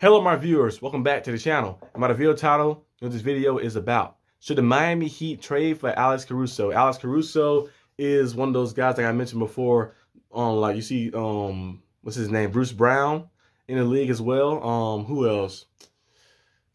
Hello, my viewers. Welcome back to the channel. And my video title, what this video is about. Should the Miami Heat trade for Alex Caruso? Alex Caruso is one of those guys like I mentioned before. Like you see, what's his name? Bruce Brown in the league as well. Who else?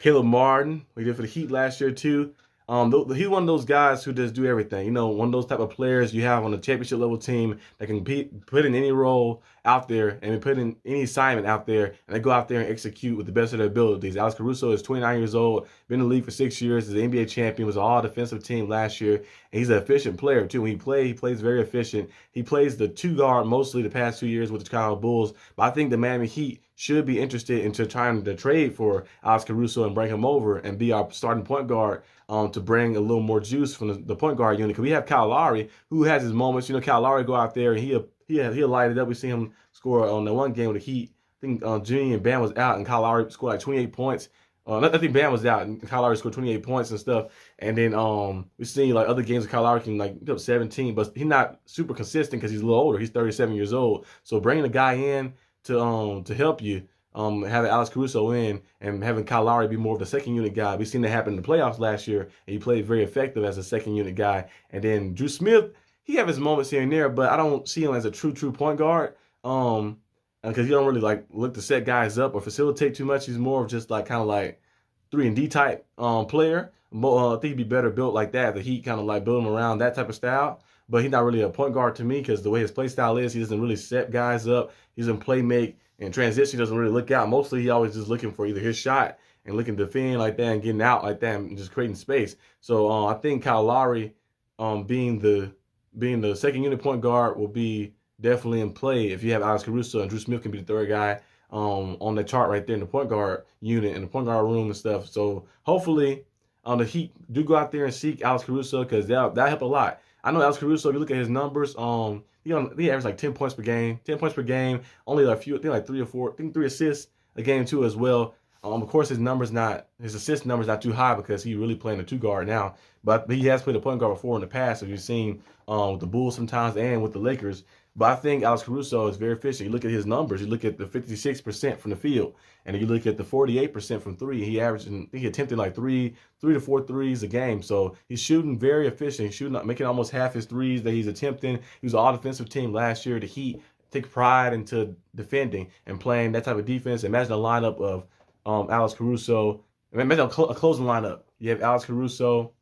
Caleb Martin. We did for the Heat last year too. He's one of those guys who just do everything. You know, one of those type of players you have on a championship level team that can put in any role out there and put in any assignment out there, and they go out there and execute with the best of their abilities. Alex Caruso is 29 years old, been in the league for 6 years, is an NBA champion, was an all-defensive team last year, and he's an efficient player too. When he plays very efficient. He plays the two guard mostly the past 2 years with the Chicago Bulls, but I think the Miami Heat should be interested into trying to trade for Alex Caruso and bring him over and be our starting point guard to bring a little more juice from the point guard unit. Because we have Kyle Lowry, who has his moments. You know, Kyle Lowry go out there and he'll light it up. We see him score on the one game with the Heat. I think Jimmy and Bam was out, and Kyle Lowry scored like 28 points. I think Bam was out, and Kyle Lowry scored 28 points and stuff. And then we seen like other games of Kyle Lowry can like put up 17, but he's not super consistent because he's a little older. He's 37 years old. So bringing a guy in to help you. Having Alex Caruso in and having Kyle Lowry be more of the second unit guy. We've seen that happen in the playoffs last year, and he played very effective as a second unit guy. And then Drew Smith, he have his moments here and there, but I don't see him as a true point guard. Because he don't really like look to set guys up or facilitate too much. He's more of just like kind of like 3-and-D type player. I think he'd be better built like that. The Heat kind of like build him around that type of style. But he's not really a point guard to me because the way his play style is, he doesn't really set guys up. He doesn't play make. And transition doesn't really look out. Mostly he always just looking for either his shot and looking to defend like that and getting out like that and just creating space. So I think Kyle Lowry being the second unit point guard will be definitely in play if you have Alex Caruso, and Drew Smith can be the third guy on the chart right there in the point guard unit and the point guard room and stuff. So hopefully the Heat do go out there and seek Alex Caruso because that help a lot. I know Alex Caruso, if you look at his numbers, he averaged like 10 points per game. 10 points per game, only a few, I think like 3 or 4, I think 3 assists a game too as well. Of course, his assist numbers not too high because he's really playing the two guard now. But he has played a point guard before in the past, as you've seen with the Bulls sometimes and with the Lakers. But I think Alex Caruso is very efficient. You look at his numbers. You look at the 56% from the field, and you look at the 48% from three. He attempted like three to four threes a game. So he's shooting very efficient. He's shooting, making almost half his threes that he's attempting. He was an all-defensive team last year. The Heat take pride into defending and playing that type of defense. Imagine a lineup of Alex Caruso. Imagine a closing lineup. You have Alex Caruso.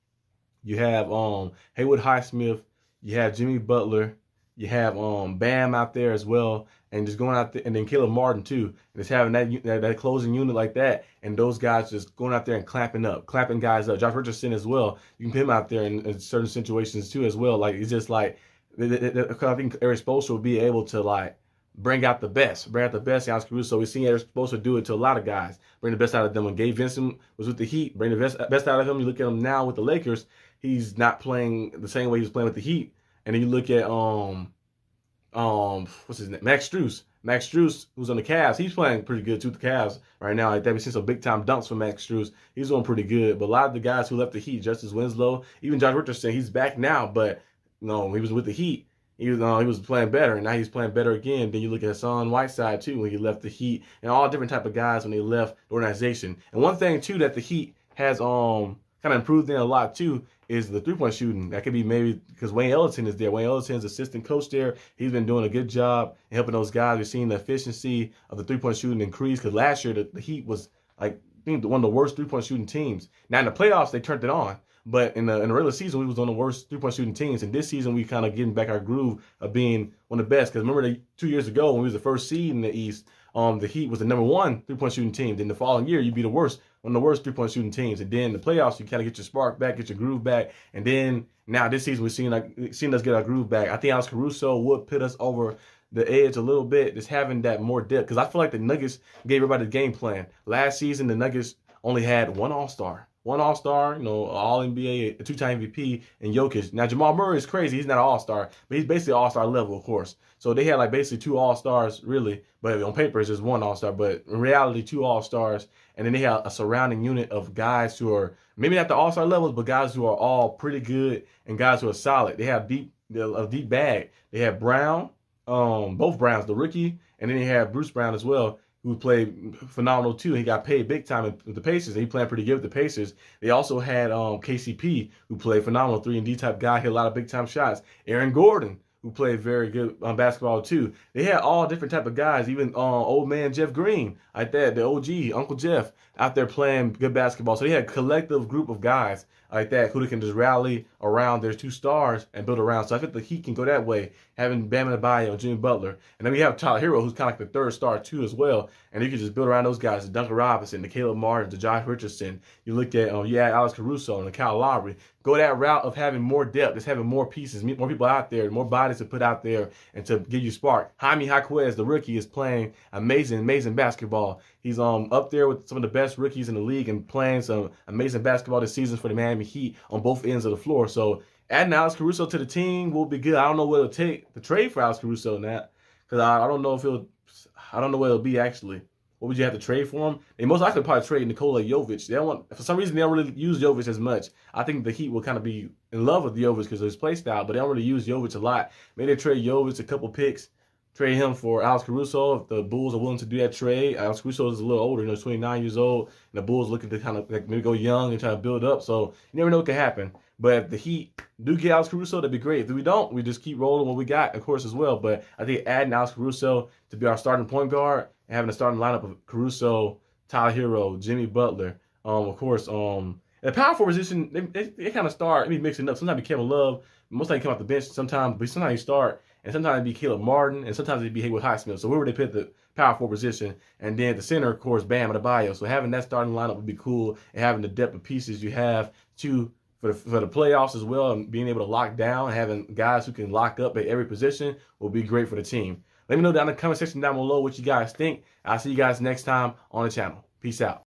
You have Haywood Highsmith. You have Jimmy Butler. You have Bam out there as well, and just going out there, and then Caleb Martin too, and just having that closing unit like that, and those guys just going out there and clapping guys up. Josh Richardson as well. You can put him out there in certain situations too as well. Like it's just like I think Eric Spoelstra will be able to like bring out the best. Alex Caruso. We've seen Eric Spoelstra do it to a lot of guys, bring the best out of them. When Gabe Vincent was with the Heat, bring the best out of him. You look at him now with the Lakers, he's not playing the same way he was playing with the Heat. And then you look at what's his name? Max Strus, who's on the Cavs. He's playing pretty good too with the Cavs right now. Like that, we've seen some big time dunks from Max Strus. He's doing pretty good. But a lot of the guys who left the Heat, Justice Winslow, even Josh Richardson, he's back now. But no, he was with the Heat. He was playing better, and now he's playing better again. Then you look at Hassan Whiteside too when he left the Heat, and all different type of guys when they left the organization. And one thing too that the Heat has kind of improved in a lot too is the three-point shooting. That could be maybe because Wayne Ellington is there. Wayne Ellington's assistant coach there. He's been doing a good job in helping those guys. We've seen the efficiency of the three-point shooting increase because last year the Heat was like I think one of the worst three-point shooting teams. Now in the playoffs they turned it on, but in the regular season we was one of the worst three-point shooting teams. And this season we kind of getting back our groove of being one of the best. Because remember 2 years ago when we was the first seed in the East, the Heat was the #1 three-point shooting team. Then the following year you'd be one of the worst three-point shooting teams. And then the playoffs, you kind of get your spark back, get your groove back. And then now this season, we're seeing us get our groove back. I think Alex Caruso would put us over the edge a little bit, just having that more depth. Because I feel like the Nuggets gave everybody the game plan. Last season, the Nuggets only had one All-Star. All-NBA, a two-time MVP, and Jokic. Now, Jamal Murray is crazy. He's not an All-Star, but he's basically All-Star level, of course. So they had like basically two All-Stars, really. But on paper, it's just one All-Star. But in reality, two All-Stars. And then they had a surrounding unit of guys who are maybe not the All-Star levels, but guys who are all pretty good and guys who are solid. They have a deep bag. They have Brown, both Browns, the rookie, and then they have Bruce Brown as well, who played phenomenal too. He got paid big time with the Pacers, and he played pretty good with the Pacers. They also had KCP, who played phenomenal 3-and-D type guy, hit a lot of big time shots. Aaron Gordon, who played very good basketball too. They had all different type of guys, even old man Jeff Green, like that, the OG, Uncle Jeff, out there playing good basketball. So they had a collective group of guys like that who can just rally around their two stars and build around. So I think the Heat can go that way, having Bam Adebayo and Jimmy Butler. And then we have Tyler Hero, who's kind of like the third star too as well. And you can just build around those guys, the Duncan Robinson, the Caleb Martin, the Josh Richardson. You look at, Alex Caruso and the Kyle Lowry. Go that route of having more depth, just having more pieces, more people out there, more bodies to put out there and to give you spark. Jaime Jaquez, the rookie, is playing amazing basketball. He's up there with some of the best rookies in the league and playing some amazing basketball this season for the Miami Heat on both ends of the floor. So adding Alex Caruso to the team will be good. I don't know what it'll take to trade for Alex Caruso now, because I don't know what it'll be actually. What would you have to trade for him? They most likely probably trade Nikola Jovic. They don't want, for some reason, they don't really use Jovic as much. I think the Heat will kind of be in love with Jovic because of his play style, but they don't really use Jovic a lot. Maybe they trade Jovic a couple picks, trade him for Alex Caruso if the Bulls are willing to do that trade. Alex Caruso is a little older, he's 29 years old, and the Bulls looking to kind of like maybe go young and try to build up. So you never know what could happen. But if the Heat do get Alex Caruso, that'd be great. If we don't, we just keep rolling what we got, of course, as well. But I think adding Alex Caruso to be our starting point guard and having a starting lineup of Caruso, Tyler Hero, Jimmy Butler, of course, in the power forward position, they kind of start mixing up. Sometimes it be Kevin Love, most of the time he come off the bench sometimes, but sometimes he start, and sometimes it be Caleb Martin, and sometimes it be Haywood Highsmith. So where would they put the power forward position? And then the center, of course, Bam Adebayo. So having that starting lineup would be cool, and having the depth of pieces you have for the playoffs as well, and being able to lock down, having guys who can lock up at every position will be great for the team. Let me know down in the comment section down below what you guys think. I'll see you guys next time on the channel. Peace out.